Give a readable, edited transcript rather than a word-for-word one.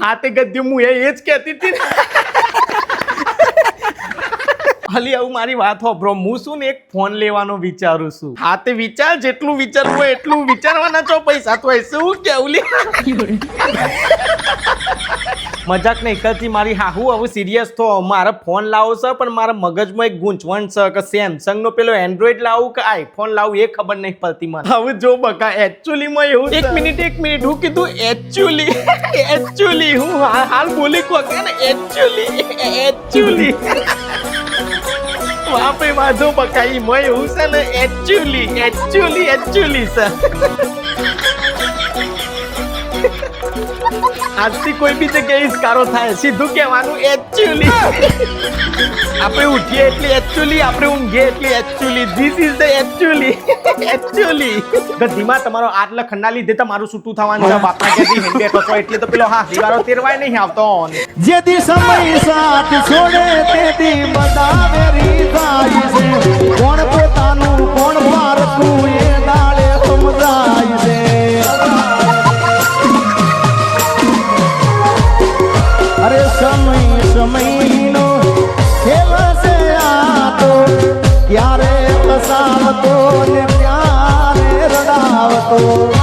હા તે ગદ્યું હું એ જ કહેતી હતી ને ખાલી આવું મારી વાત હોભરો હું શું ને એક ફોન લેવાનો વિચારું છું હા તે વિચાર જેટલું વિચારવું હોય એટલું વિચારવાના છો પૈસા તો હોય શું કેવું લે મજાક નહીં કરતી મારી હાહુ હવે સિરિયસ થો મારે ફોન લાવો છે પણ મારા મગજમાં એક ગૂંચવણ છે કે સેમસંગ નો પેલો એન્ડ્રોઈડ લાવું કે આઈફોન લાવું એ ખબર નહીં પડતી મને હવે જો બકા એકચ્યુઅલી માં એવું એક મિનિટ હું કીધું એકચ્યુઅલી હું હાલ બોલી કો કે ને એકચ્યુઅલી વાપે વાંધો બકાઈ મોય એવું છે ને એકચ્યુઅલી છે આજથી કોઈ બી જગ્યાએ ઇસ્કારો થાય સીધું કહેવાનું એકચ્યુઅલી આપણે ઉઠીએ એટલે એકચ્યુઅલી આપણે ઊંઘીએ એટલે actually this is the actually ગધીમાં તમારો આટલા ખંડા લીધે તમારું છૂટું થવાનું છે બાપના ઘેરથી હેંડે કસો એટલે તો પેલો હા દિવારો તેરવાય નહીં આવતો જેથી સમય સાથ છોડે તેથી બધા વેરી થાય છે કોણ પોતાનું કોણ પારખું એ દાડે સમજાય છે અરે સમયનો ખેલ છે આ તો ક્યારે ફસાવતો ને ક્યારે રડાવતો